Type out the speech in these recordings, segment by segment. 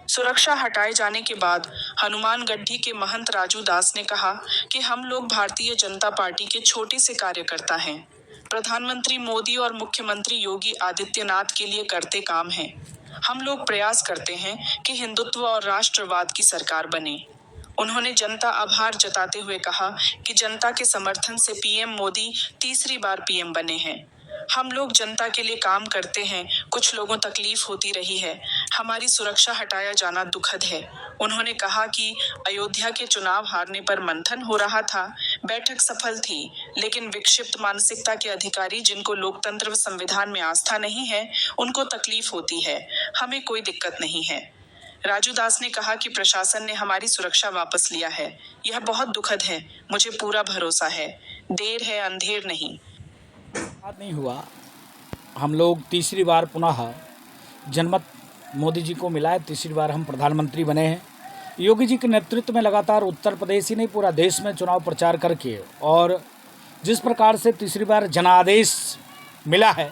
सुरक्षा हटाए जाने के बाद हनुमानगढ़ी के महंत राजू दास ने कहा कि हम लोग भारतीय जनता पार्टी के छोटे से कार्यकर्ता हैं। प्रधानमंत्री मोदी और मुख्यमंत्री योगी आदित्यनाथ के लिए करते काम हैं। हम लोग प्रयास करते हैं कि हिंदुत्व और राष्ट्रवाद की सरकार बने। उन्होंने जनता आभार जताते हुए कहा कि जनता के समर्थन से पीएम मोदी तीसरी बार पीएम बने हैं। हम लोग जनता के लिए काम करते हैं, कुछ लोगों तकलीफ होती रही है, हमारी सुरक्षा हटाया जाना दुखद है। उन्होंने कहा कि अयोध्या के चुनाव हारने पर मंथन हो रहा था, बैठक सफल थी, लेकिन विक्षिप्त मानसिकता के अधिकारी जिनको लोकतंत्र व संविधान में आस्था नहीं है, उनको तकलीफ होती है। हमें कोई दिक्कत नहीं है। राजू दास ने कहा कि प्रशासन ने हमारी सुरक्षा वापस लिया है, यह बहुत दुखद है। मुझे पूरा भरोसा है, देर है अंधेर नहीं। बात नहीं हुआ। हम लोग तीसरी बार पुनः जनमत मोदी जी को मिला है, तीसरी बार हम प्रधानमंत्री बने हैं। योगी जी के नेतृत्व में लगातार उत्तर प्रदेश ही नहीं पूरा देश में चुनाव प्रचार करके और जिस प्रकार से तीसरी बार जनादेश मिला है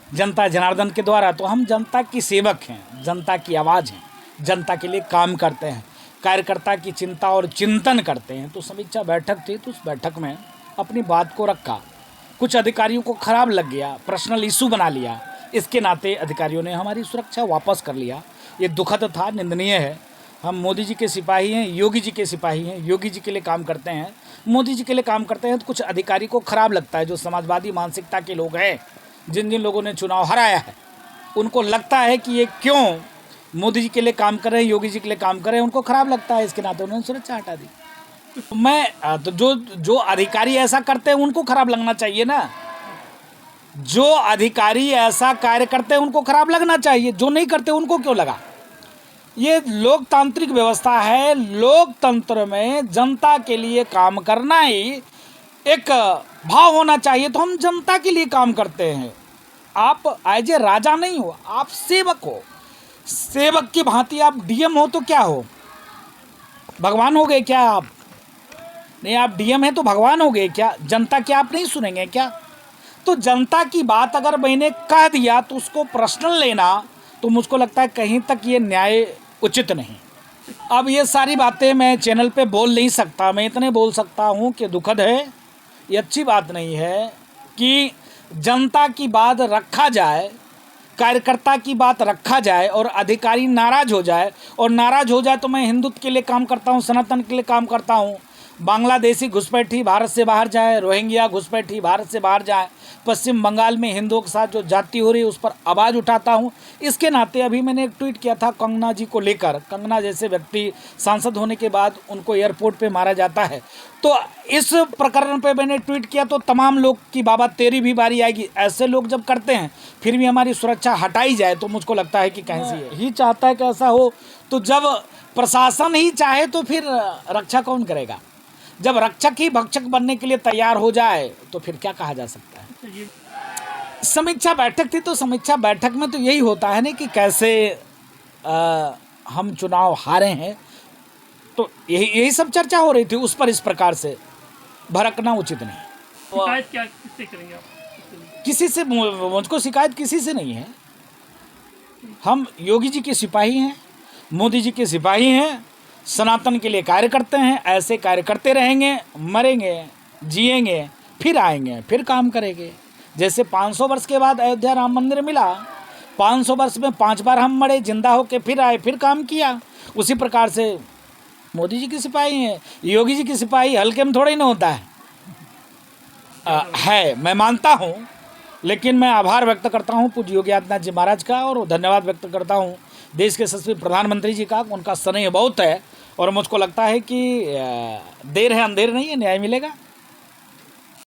जनता जनार्दन के द्वारा, तो हम जनता की सेवक हैं, जनता की आवाज़ हैं, जनता के लिए काम करते हैं, कार्यकर्ता की चिंता और चिंतन करते हैं। तो समीक्षा बैठक थी, तो उस बैठक में अपनी बात को रखा। कुछ अधिकारियों को खराब लग गया, पर्सनल इशू बना लिया, इसके नाते अधिकारियों ने हमारी सुरक्षा वापस कर लिया। ये दुखद था, निंदनीय है। हम मोदी जी के सिपाही हैं, योगी जी के सिपाही हैं, योगी जी के लिए काम करते हैं, मोदी जी के लिए काम करते हैं। तो कुछ अधिकारी को खराब लगता है, जो समाजवादी मानसिकता के लोग हैं, जिन जिन लोगों ने चुनाव हराया है, उनको लगता है कि ये क्यों मोदी जी के लिए काम कर रहे हैं, योगी जी के लिए काम कर रहे हैं, उनको खराब लगता है। इसके नाते उन्होंने सुरक्षा हटा दी। तो जो अधिकारी ऐसा करते हैं उनको खराब लगना चाहिए ना। जो अधिकारी ऐसा कार्य करते हैं उनको खराब लगना चाहिए, जो नहीं करते उनको क्यों लगा। ये लोकतांत्रिक व्यवस्था है, लोकतंत्र में जनता के लिए काम करना ही एक भाव होना चाहिए। तो हम जनता के लिए काम करते हैं। आप एज ए राजा नहीं हो, आप सेवक हो। सेवक की भांति आप डीएम हो तो क्या हो, भगवान हो गए क्या आप? नहीं, आप डीएम हैं तो भगवान हो गए क्या? जनता की आप नहीं सुनेंगे क्या? तो जनता की बात अगर मैंने कह दिया तो उसको पर्सनल लेना, तो मुझको लगता है कहीं तक ये न्याय उचित नहीं। अब ये सारी बातें मैं चैनल पे बोल नहीं सकता। मैं इतने बोल सकता हूँ कि दुखद है, ये अच्छी बात नहीं है कि जनता की बात रखा जाए, कार्यकर्ता की बात रखा जाए और अधिकारी नाराज़ हो जाए। और नाराज़ हो जाए तो मैं हिंदुत्व के लिए काम करता हूँ, सनातन के लिए काम करता हूँ। बांग्लादेशी घुसपैठी भारत से बाहर जाए, रोहिंग्या घुसपैठी भारत से बाहर जाए, पश्चिम बंगाल में हिंदुओं के साथ जो जाति हो रही है उस पर आवाज़ उठाता हूँ। इसके नाते अभी मैंने एक ट्वीट किया था कंगना जी को लेकर। कंगना जैसे व्यक्ति सांसद होने के बाद उनको एयरपोर्ट पे मारा जाता है, तो इस प्रकरण पे मैंने ट्वीट किया तो तमाम लोग की बाबा तेरी भी बारी आएगी। ऐसे लोग जब करते हैं फिर भी हमारी सुरक्षा हटाई जाए तो मुझको लगता है कि कैसी ही चाहता है कि ऐसा हो। तो जब प्रशासन ही चाहे तो फिर रक्षा कौन करेगा? जब रक्षक ही भक्षक बनने के लिए तैयार हो जाए तो फिर क्या कहा जा सकता है। समीक्षा बैठक थी, तो समीक्षा बैठक में तो यही होता है ना कि कैसे हम चुनाव हारे हैं, तो यही सब चर्चा हो रही थी। उस पर इस प्रकार से भड़कना उचित नहीं। शिकायत क्या किससे करेंगे आप? किसी से मुझको शिकायत किसी से नहीं है। हम योगी जी के सिपाही हैं, मोदी जी के सिपाही हैं, सनातन के लिए कार्य करते हैं। ऐसे कार्य करते रहेंगे, मरेंगे, जिएंगे, फिर आएंगे, फिर काम करेंगे। जैसे 500 वर्ष के बाद अयोध्या राम मंदिर मिला, 500 वर्ष में 5 बार हम मरे, जिंदा होके फिर आए, फिर काम किया। उसी प्रकार से मोदी जी के सिपाही हैं, योगी जी के सिपाही हल्के में थोड़ा ही ना होता है, मैं मानता हूँ। लेकिन मैं आभार व्यक्त करता हूँ पूज्य योगी आदित्यनाथ जी महाराज का, और धन्यवाद व्यक्त करता हूँ देश के यशस्वी प्रधानमंत्री जी का। उनका स्नेह बहुत है और मुझको लगता है कि देर है अंधेर नहीं है, न्याय मिलेगा।